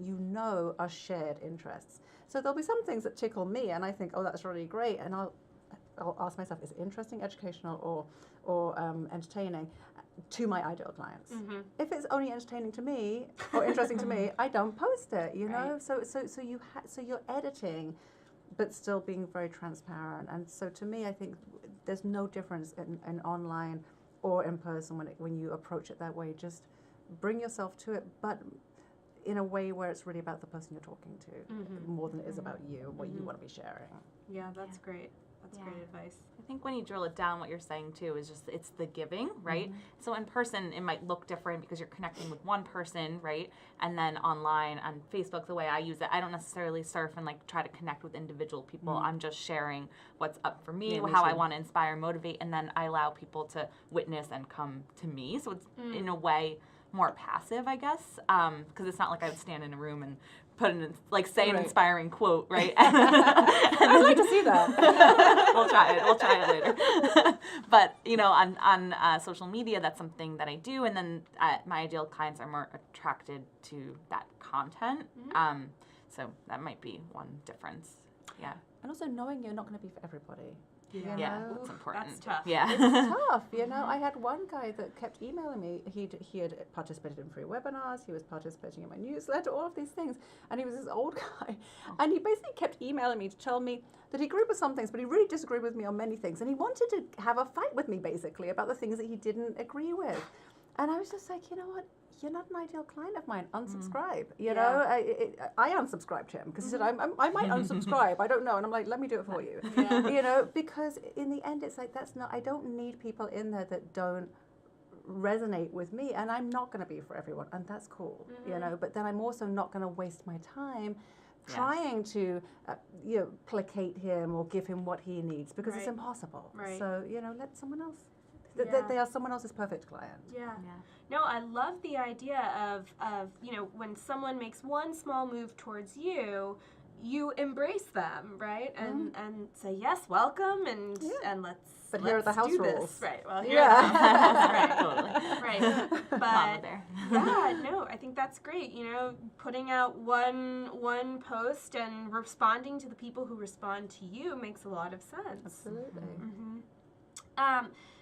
are shared interests. So there'll be some things that tickle me, and I think, oh, that's really great, and I'll ask myself, is it interesting, educational, or entertaining to my ideal clients? Mm-hmm. If it's only entertaining to me or interesting to me, I don't post it. Right. So you're editing, but still being very transparent. And so to me, I think there's no difference in online or in person when you approach it that way. Just bring yourself to it, but in a way where it's really about the person you're talking to, more than it is about you and what you want to be sharing. Yeah, that's great. That's great advice. I think when you drill it down, what you're saying too is just it's the giving, right? So in person, it might look different because you're connecting with one person, right? And then online on Facebook, the way I use it, I don't necessarily surf and like try to connect with individual people. I'm just sharing what's up for me, how I want to inspire, motivate, and then I allow people to witness and come to me. So it's in a way more passive, I guess, because it's not like I would stand in a room and put an say an inspiring quote, right? I'd like to see that. We'll try it later. But on social media, that's something that I do, and then my ideal clients are more attracted to that content. So that might be one difference. Yeah. And also knowing you're not going to be for everybody. Yeah, that's important. That's tough. Yeah. It's tough, I had one guy that kept emailing me. He had participated in free webinars, he was participating in my newsletter, all of these things. And he was this old guy. And he basically kept emailing me to tell me that he agreed with some things, but he really disagreed with me on many things. And he wanted to have a fight with me, basically, about the things that he didn't agree with. And I was just like, you know what? You're not an ideal client of mine. Unsubscribe. I unsubscribed him because he said, I might unsubscribe. I don't know. And I'm like, let me do it for you. Because in the end, it's like, I don't need people in there that don't resonate with me. And I'm not going to be for everyone. And that's cool, But then I'm also not going to waste my time trying to, placate him or give him what he needs because it's impossible. Right. So, let someone else. They are someone else's perfect client. Yeah. No, I love the idea of when someone makes one small move towards you, you embrace them, right? And say, yes, welcome, and let's But here are the house do rules. this. Right. Well, here are the house rules. Totally. Right. But Mama bear. I think that's great. Putting out one post and responding to the people who respond to you makes a lot of sense. Absolutely.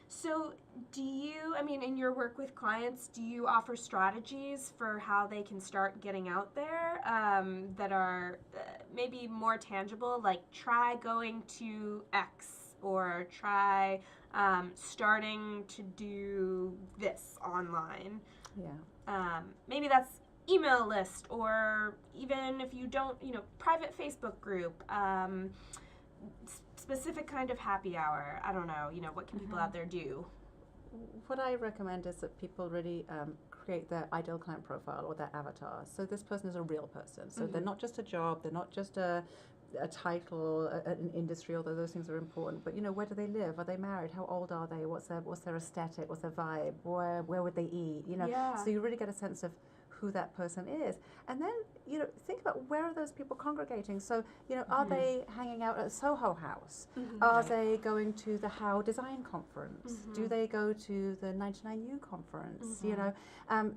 So do you, in your work with clients, do you offer strategies for how they can start getting out there that are maybe more tangible, like try going to X or try starting to do this online? Yeah. Maybe that's email list, or even if you don't, private Facebook group, specific kind of happy hour. I don't know, what can people out there do? What I recommend is that people really create their ideal client profile or their avatar. So this person is a real person. So they're not just a job, they're not just a title, an industry, although those things are important. But where do they live? Are they married? How old are they? What's their aesthetic? What's their vibe? Where would they eat? So you really get a sense of who that person is. And then, think about where are those people congregating. So, are they hanging out at Soho House? Are they going to the How Design Conference? Do they go to the 99U conference? And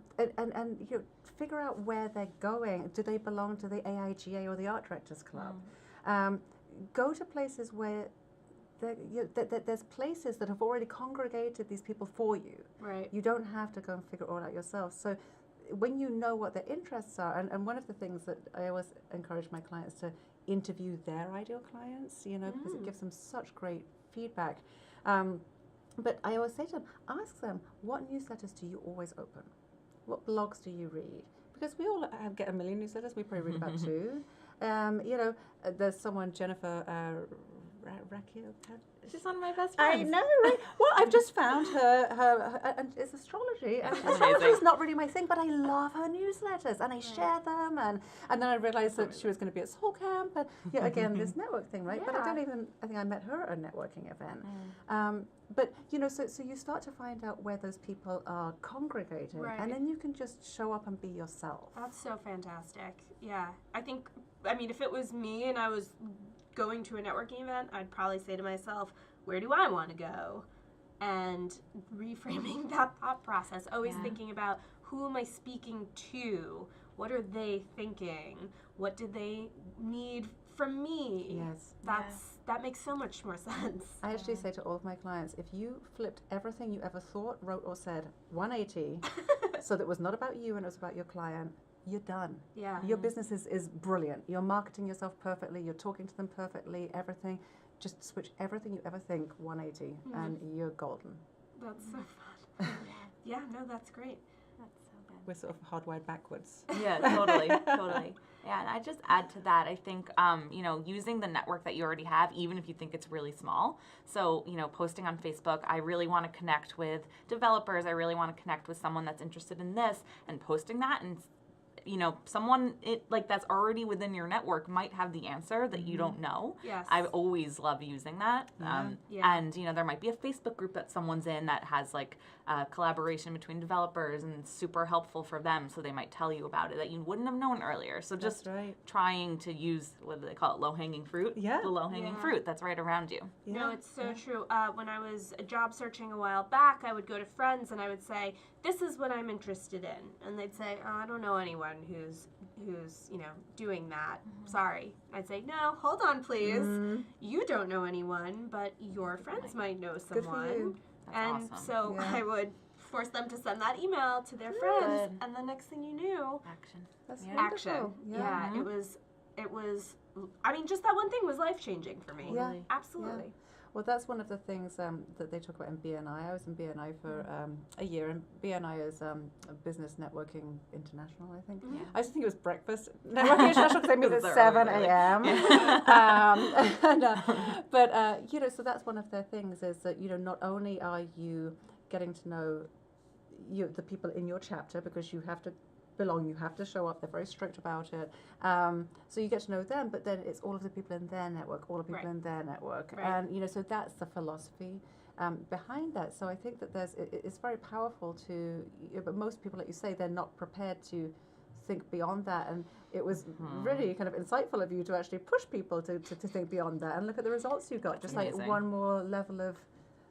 figure out where they're going. Do they belong to the AIGA or the Art Directors Club? Go to places where there's places that have already congregated these people for you. Right. You don't have to go and figure it all out yourself. So when you know what their interests are, and one of the things that I always encourage my clients to interview their ideal clients, because it gives them such great feedback. But I always say to them, ask them, what newsletters do you always open? What blogs do you read? Because we all get a million newsletters. We probably read about two. There's someone, Jennifer She's one of my best I friends. know, right? Well, I've just found her and it's astrology. And astrology is not really my thing, but I love her newsletters and I share them. And then I realized that she was going to be at Soul Camp. And again, this network thing, right? But I think I met her at a networking event. But, so you start to find out where those people are congregating. Right. And then you can just show up and be yourself. That's so fantastic. Yeah. I mean, if it was me and I was going to a networking event, I'd probably say to myself, where do I want to go? And reframing that thought process, always thinking about, who am I speaking to? What are they thinking? What do they need from me? Yes. That makes so much more sense. I actually say to all of my clients, if you flipped everything you ever thought, wrote, or said 180, so that it was not about you and it was about your client, you're done. Yeah. Your business is brilliant. You're marketing yourself perfectly. You're talking to them perfectly. Everything. Just switch everything you ever think 180, and you're golden. That's so fun. Yeah, no, that's great. That's so good. We're sort of hardwired backwards. Yeah, totally. Yeah, and I just add to that, I think, using the network that you already have, even if you think it's really small. So, posting on Facebook, I really want to connect with developers. I really want to connect with someone that's interested in this, and posting that, and someone that's already within your network might have the answer that you don't know. Yes. I always love using that. And there might be a Facebook group that someone's in that has collaboration between developers, and it's super helpful for them, so they might tell you about it that you wouldn't have known earlier. So just trying to use, what do they call it, low-hanging fruit? Yeah. The low-hanging fruit that's right around you. Yeah. No, it's so true. When I was job searching a while back, I would go to friends and I would say, this is what I'm interested in. And they'd say, oh, I don't know anyone who's doing that. Sorry. I'd say, no, hold on, please. You don't know anyone, but your friends might know someone. Good for you. And awesome. so I would force them to send that email to their friends, and the next thing you knew, Action. That's action. wonderful. Yeah, it was. I mean, just that one thing was life changing for me. Yeah. Absolutely. Well, that's one of the things that they talk about in BNI. I was in BNI for a year, and BNI is Business Networking International, I think. Yeah. I just think it was breakfast networking international because they meet at They're 7 early. a.m. So that's one of their things is that, not only are you getting to know the people in your chapter, because you have to belong, you have to show up, they're very strict about it. So you get to know them, but then it's all of the people in their network, all the people in their network. Right. And, so that's the philosophy behind that. So I think that it's very powerful but most people, like you say, they're not prepared to think beyond that. And it was really kind of insightful of you to actually push people to think beyond that. And look at the results you got, just amazing. like one more level of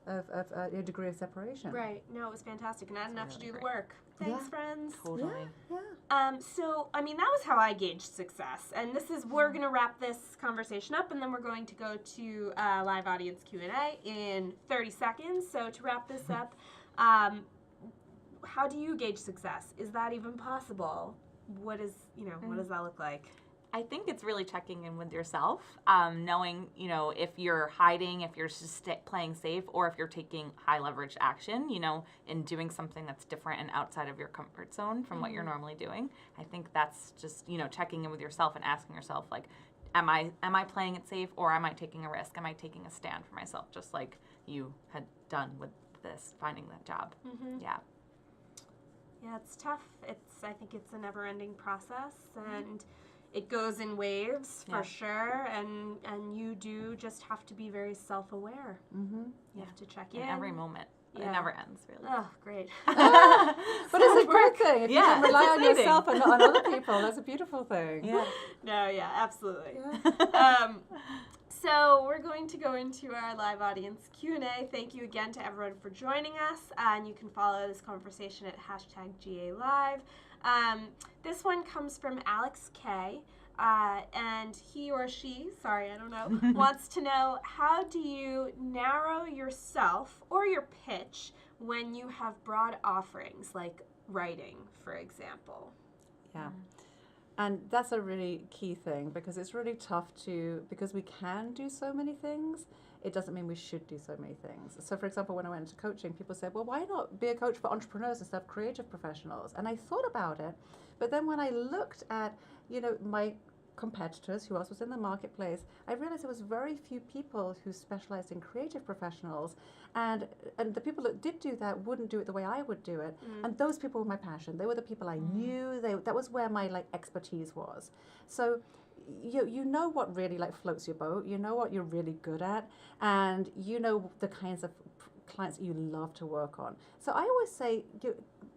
a degree of separation. Right. No, it was fantastic, and I didn't have to do the great. work. Thanks, Yeah. friends. Totally. Yeah. So, I mean, that was how I gauged success. And we're going to wrap this conversation up, and then we're going to go to live audience Q&A in 30 seconds. So, to wrap this up, how do you gauge success? Is that even possible? What does that look like? I think it's really checking in with yourself, knowing, if you're hiding, if you're just playing safe, or if you're taking high leverage action, and doing something that's different and outside of your comfort zone from what you're normally doing. I think that's just, checking in with yourself and asking yourself, am I playing it safe, or am I taking a risk? Am I taking a stand for myself, just like you had done with this, finding that job? Yeah. Yeah, it's tough. I think it's a never-ending process, and it goes in waves for sure, and you do just have to be very self-aware. You have to check in. Every moment. It never ends, really. Oh, great. But it's a great thing. If you can rely it's on exciting. yourself and not on other people, that's a beautiful thing. Yeah. No, yeah, absolutely. Yeah. So we're going to go into our live audience Q&A. Thank you again to everyone for joining us, and you can follow this conversation at #GALive. This one comes from Alex K, and he or she, sorry, I don't know, wants to know, how do you narrow yourself or your pitch when you have broad offerings, like writing, for example? Yeah. And that's a really key thing, because it's really tough because we can do so many things, it doesn't mean we should do so many things. So for example, when I went into coaching, people said, well, why not be a coach for entrepreneurs instead of creative professionals? And I thought about it, but then when I looked at, my competitors, who else was in the marketplace, I realized there was very few people who specialized in creative professionals, and the people that did do that wouldn't do it the way I would do it. And those people were my passion. They were the people I knew. That was where my like expertise was. So you know what really like floats your boat. You know what you're really good at, and you know the kinds of clients that you love to work on. So I always say,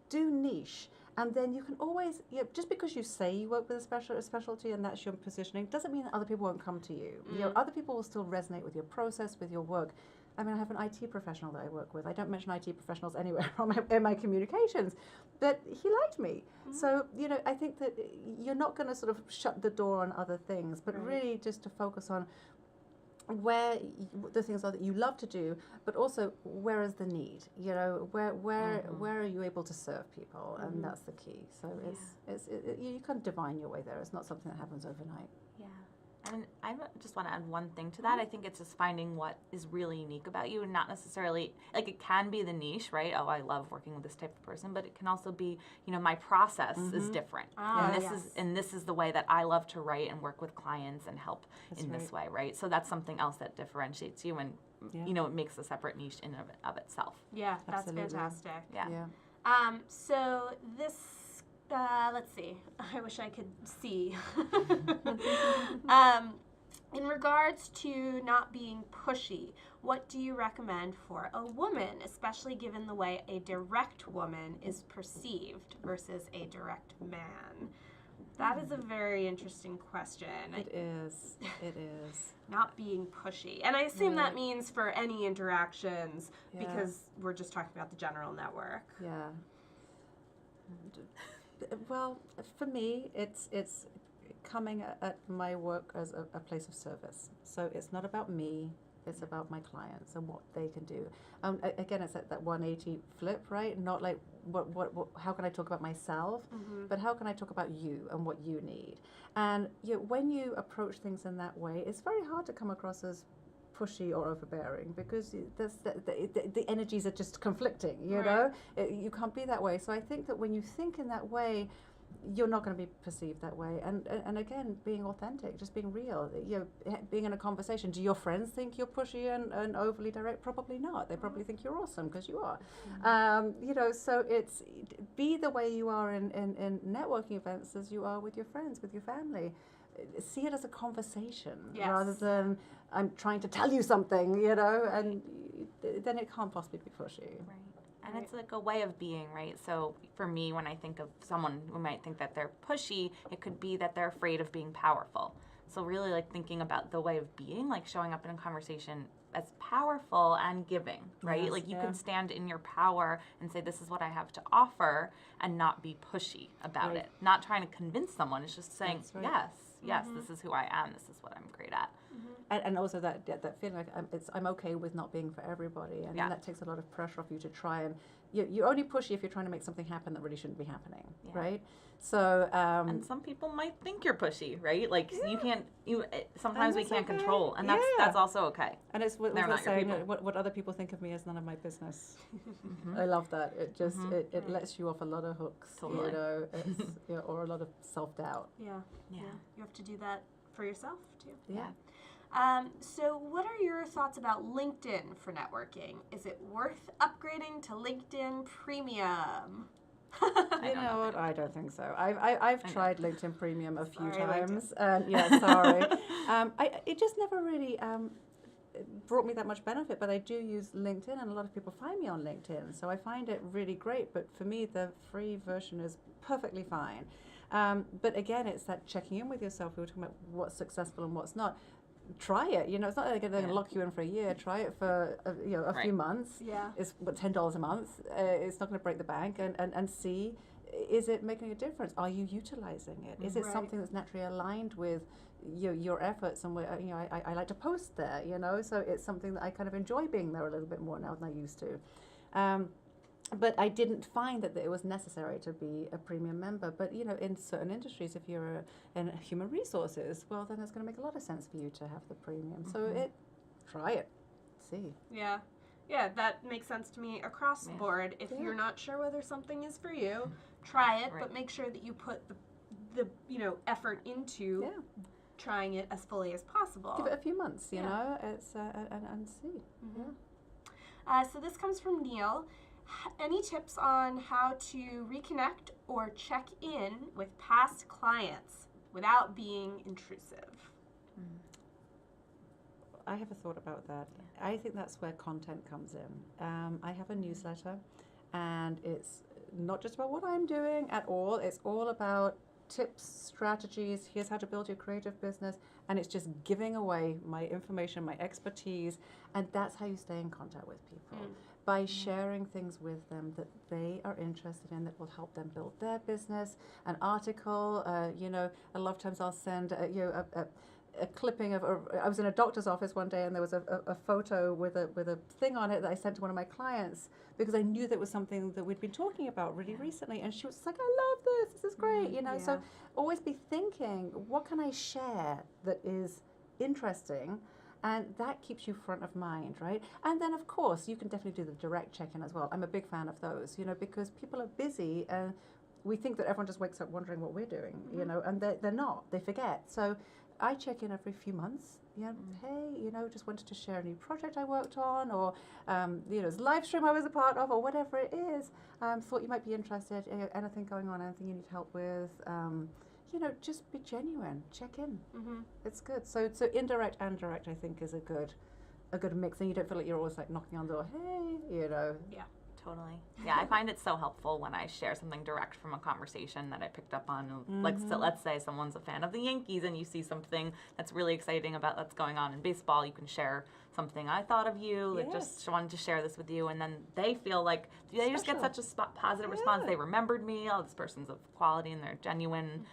do niche. And then you can always, just because you say you work with a specialty and that's your positioning, doesn't mean that other people won't come to you. Other people will still resonate with your process, with your work. I mean, I have an IT professional that I work with. I don't mention IT professionals anywhere in my communications, but he liked me. So, I think that you're not going to sort of shut the door on other things, but really just to focus on where the things are that you love to do, but also where is the need? Where are you able to serve people, and that's the key. So you can divine your way there. It's not something that happens overnight. Yeah. And I just want to add one thing to that. I think it's just finding what is really unique about you, and not necessarily, like, it can be the niche, right? Oh, I love working with this type of person, but it can also be, my process is different. And this is the way that I love to write and work with clients and help this way, right? So that's something else that differentiates you, and it makes a separate niche in and of itself. Yeah, that's Absolutely. fantastic. Yeah. So this, let's see. I wish I could see. In regards to not being pushy, what do you recommend for a woman, especially given the way a direct woman is perceived versus a direct man? That is a very interesting question. It is. Not being pushy. And I assume that means for any interactions, because we're just talking about the general network. Yeah. Well, for me, it's coming at my work as a place of service. So it's not about me, it's about my clients and what they can do. Again, it's that 180 flip, right? Not like what how can I talk about myself, but how can I talk about you and what you need? And when you approach things in that way, it's very hard to come across as pushy or overbearing, because the energies are just conflicting, know? You can't be that way. So I think that when you think in that way, you're not going to be perceived that way. And again, being authentic, just being real, being in a conversation. Do your friends think you're pushy and overly direct? Probably not. They probably think you're awesome because you are. So it's be the way you are in networking events as you are with your friends, with your family. See it as a conversation rather than I'm trying to tell you something, and then it can't possibly be pushy. Right. And it's like a way of being, right? So for me, when I think of someone who might think that they're pushy, it could be that they're afraid of being powerful. So really like thinking about the way of being, like showing up in a conversation as powerful and giving, right? Yes, like you can stand in your power and say, this is what I have to offer, and not be pushy about it. Not trying to convince someone. It's just saying, yes, this is who I am. This is what I'm great at. And also that feeling like I'm okay with not being for everybody, and that takes a lot of pressure off you to try and you're only pushy if you're trying to make something happen that really shouldn't be happening, right? So and some people might think you're pushy, right? Like you can't. Sometimes we can't control, and that's also okay. And it's what they're saying. What other people think of me is none of my business. I love that. It just it lets you off a lot of hooks, Totally. It's, or a lot of self-doubt. Yeah. You have to do that for yourself too. Yeah. So what are your thoughts about LinkedIn for networking? Is it worth upgrading to LinkedIn Premium? You know what? I don't think so. I've tried LinkedIn Premium a few times. Sorry. It just never really brought me that much benefit, but I do use LinkedIn, and a lot of people find me on LinkedIn. So I find it really great, but for me, the free version is perfectly fine. But again, it's that checking in with yourself. We were talking about what's successful and what's not. Try it. It's not like they're going to lock you in for a year. Try it for a few months. Yeah. It's $10 a month. It's not going to break the bank. And see, is it making a difference? Are you utilizing it? Is it something that's naturally aligned with your efforts? And I like to post there. So it's something that I kind of enjoy being there a little bit more now than I used to. But I didn't find that it was necessary to be a premium member. But, in certain industries, if you're in human resources, well, then it's going to make a lot of sense for you to have the premium. So try it, see. Yeah, that makes sense to me across the board. If you're not sure whether something is for you, try it, but make sure that you put the the effort into Yeah. trying it as fully as possible. Give it a few months, you Yeah. know, it's and see. Mhm. Yeah. So this comes from Neil. Any tips on how to reconnect or check in with past clients without being intrusive? I have a thought about that. I think that's where content comes in. I have a newsletter, and it's not just about what I'm doing at all. It's all about tips, strategies. Here's how to build your creative business, and it's just giving away my information, my expertise, and that's how you stay in contact with people. By sharing things with them that they are interested in that will help them build their business. An article, a lot of times I'll send a clipping of. I was in a doctor's office one day, and there was a photo with a thing on it that I sent to one of my clients because I knew that was something that we'd been talking about really recently, and she was like, "I love this. This is great," So always be thinking, what can I share that is interesting? And that keeps you front of mind, right? And then, of course, you can definitely do the direct check-in as well. I'm a big fan of those, because people are busy and we think that everyone just wakes up wondering what we're doing, and they're not. They forget. So I check in every few months. Hey, just wanted to share a new project I worked on, or this live stream I was a part of, or whatever it is. Thought you might be interested. Anything going on? Anything you need help with? Just be genuine. Check in. It's good. So indirect and direct, I think, is a good mix, and you don't feel like you're always like knocking on the door. Hey, Yeah. Totally. Yeah, I find it so helpful when I share something direct from a conversation that I picked up on. Like, so let's say someone's a fan of the Yankees and you see something that's really exciting about that's going on in baseball. You can share something I thought of you. Yes. I just wanted to share this with you, and then they feel like they just get Special. such a positive response. They remembered me. Oh, this person's of quality and they're genuine.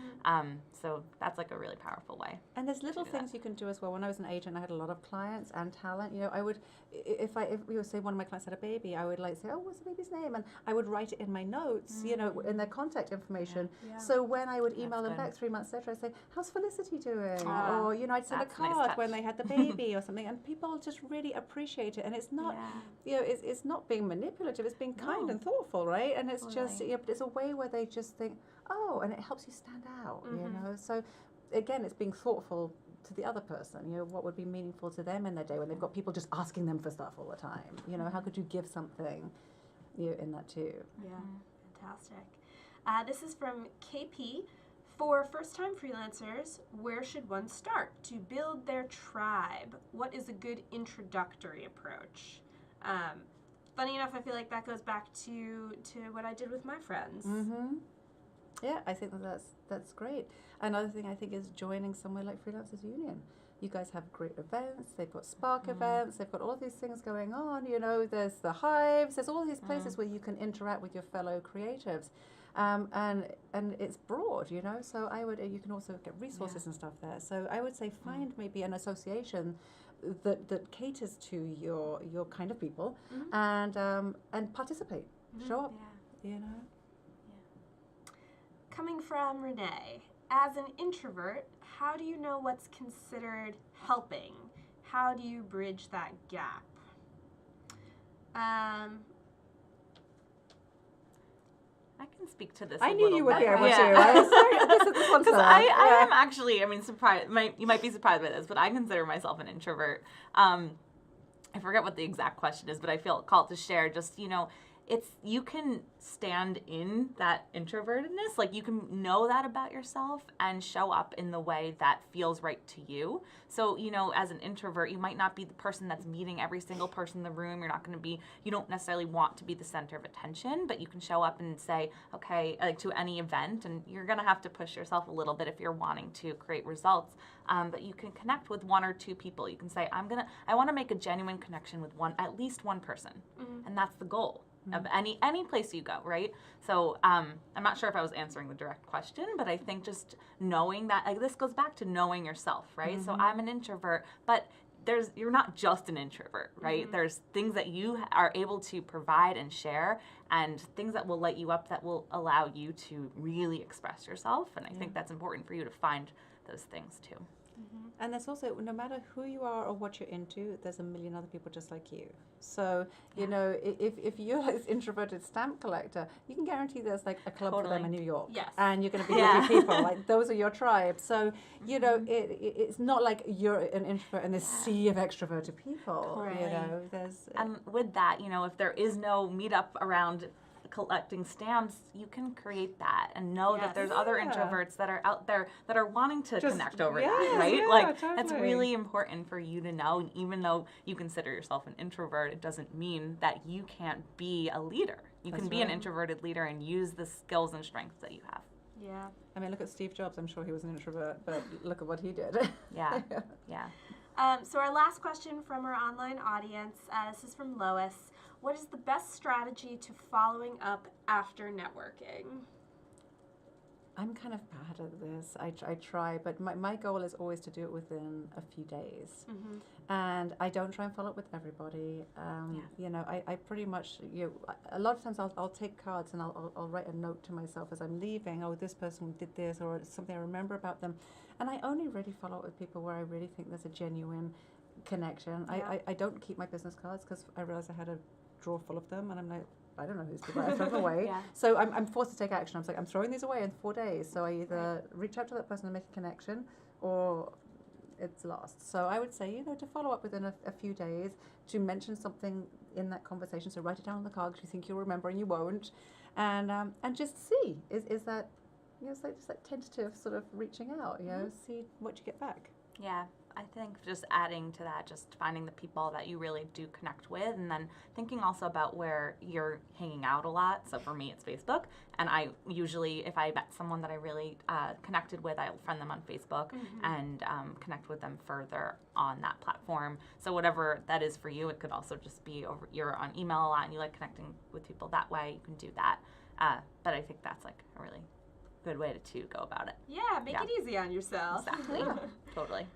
So that's like a really powerful way. And there's little things you can do as well. When I was an agent, I had a lot of clients and talent. I would, if we would say one of my clients had a baby, I would like say, oh, what's the baby's name? And I would write it in my notes, in their contact information. Yeah. So when I would email That's them good. back 3 months later, I'd say, how's Felicity doing? Ah, Or, I'd send a that's a nice card touch. when they had the baby or something. And people just really appreciate it. And it's not, it's not being manipulative. It's being kind and thoughtful, right? And it's just, but it's a way where they just think, oh, and it helps you stand out, So again, it's being thoughtful to the other person. What would be meaningful to them in their day when they've got people just asking them for stuff all the time. How could you give something, in that too? Yeah, fantastic. This is from KP. For first-time freelancers, where should one start to build their tribe? What is a good introductory approach? Funny enough, I feel like that goes back to what I did with my friends. Yeah, I think that's great. Another thing I think is joining somewhere like Freelancers Union. You guys have great events. They've got Spark events. They've got all these things going on. There's the hives. There's all these places where you can interact with your fellow creatives, and it's broad. So I would. You can also get resources and stuff there. So I would say find maybe an association that caters to your kind of people, and participate. Show up. Coming from Renee, as an introvert, how do you know what's considered helping? How do you bridge that gap? I can speak to this. I a knew little you would bit. be able to. This one's Because I am actually, surprised. You might be surprised by this, but I consider myself an introvert. I forget what the exact question is, but I feel called to share. Just you can stand in that introvertedness, like you can know that about yourself and show up in the way that feels right to you. So, as an introvert, you might not be the person that's meeting every single person in the room. You don't necessarily want to be the center of attention, but you can show up and say, okay, like to any event, and you're going to have to push yourself a little bit if you're wanting to create results. But you can connect with one or two people. You can say, I want to make a genuine connection with at least one person. And that's the goal. Of any place you go, right? So I'm not sure if I was answering the direct question, but I think just knowing that, like, this goes back to knowing yourself, right? So I'm an introvert, but you're not just an introvert, right? There's things that you are able to provide and share, and things that will light you up that will allow you to really express yourself. And I think that's important for you to find those things too. And there's also, no matter who you are or what you're into, there's a million other people just like you. So, you know, if you're like this introverted stamp collector, you can guarantee there's like a club for them in New York. Yes. And you're going to be with your people. Like, those are your tribe. So, you know, it's not like you're an introvert in this sea of extroverted people. Totally. You know, there's... And with that, you know, if there is no meetup around collecting stamps, you can create that and know that there's other introverts that are out there that are wanting to connect over that, right? Like, that's really important for you to know. And even though you consider yourself an introvert, it doesn't mean that you can't be a leader. You can be an introverted leader and use the skills and strengths that you have. Yeah. I mean, look at Steve Jobs. I'm sure he was an introvert, but look at what he did. Yeah. So our last question from our online audience, this is from Lois. What is the best strategy to following up after networking? I'm kind of bad at this. I try, but my goal is always to do it within a few days. And I don't try and follow up with everybody. You know, I pretty much, a lot of times I'll take cards and I'll write a note to myself as I'm leaving. Oh, this person did this, or something I remember about them. And I only really follow up with people where I really think there's a genuine connection. I don't keep my business cards because I realized I had a drawer full of them, and I'm like, I don't know who's people. I throw them away. So I'm forced to take action. I'm like, I'm throwing these away in 4 days. So I either reach out to that person and make a connection, or it's lost. So I would say, you know, to follow up within a few days, to mention something in that conversation. So write it down on the card because you think you'll remember and you won't, and just see is that, you know, it's like just that tentative sort of reaching out. You know, see what you get back. Yeah. I think just adding to that, just finding the people that you really do connect with, and then thinking also about where you're hanging out a lot. So for me, it's Facebook. And I usually, if I met someone that I really connected with, I'll friend them on Facebook and connect with them further on that platform. So whatever that is for you, it could also just be over, you're on email a lot and you like connecting with people that way, you can do that. But I think that's like a really good way to go about it. Yeah, make it easy on yourself. Exactly. Totally.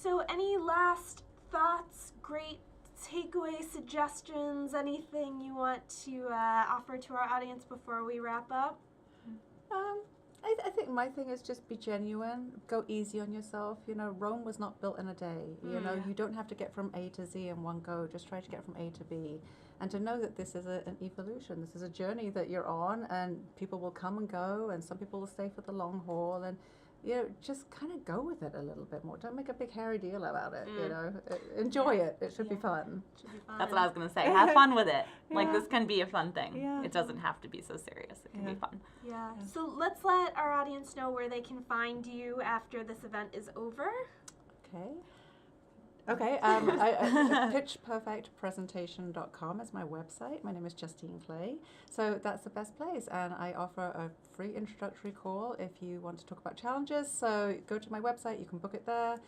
So any last thoughts, great takeaway suggestions, anything you want to offer to our audience before we wrap up? I think my thing is just be genuine, go easy on yourself. You know, Rome was not built in a day. You know, you don't have to get from A to Z in one go. Just try to get from A to B. And to know that this is an evolution. This is a journey that you're on, and people will come and go, and some people will stay for the long haul. And, you know, just kind of go with it a little bit more. Don't make a big hairy deal about it, you know. Enjoy it. It should be fun. That's what I was going to say. Have fun with it. Like, this can be a fun thing. It doesn't have to be so serious. It can be fun. Yeah. So let's let our audience know where they can find you after this event is over. Okay, pitchperfectpresentation.com is my website. My name is Justine Clay. So that's the best place. And I offer a free introductory call if you want to talk about challenges. So go to my website, you can book it there,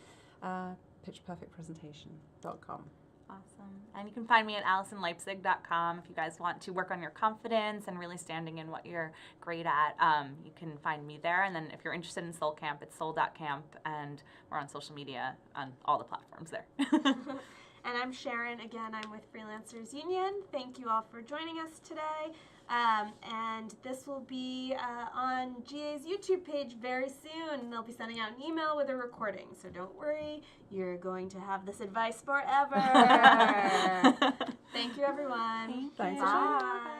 pitchperfectpresentation.com. Awesome. And you can find me at AllisonLeipzig.com if you guys want to work on your confidence and really standing in what you're great at. You can find me there. And then if you're interested in Soul Camp, it's soul.camp, and we're on social media on all the platforms there. And I'm Sharon. Again, I'm with Freelancers Union. Thank you all for joining us today. And this will be on GA's YouTube page very soon. They'll be sending out an email with a recording. So don't worry, you're going to have this advice forever. Thank you, everyone. Thanks. Bye.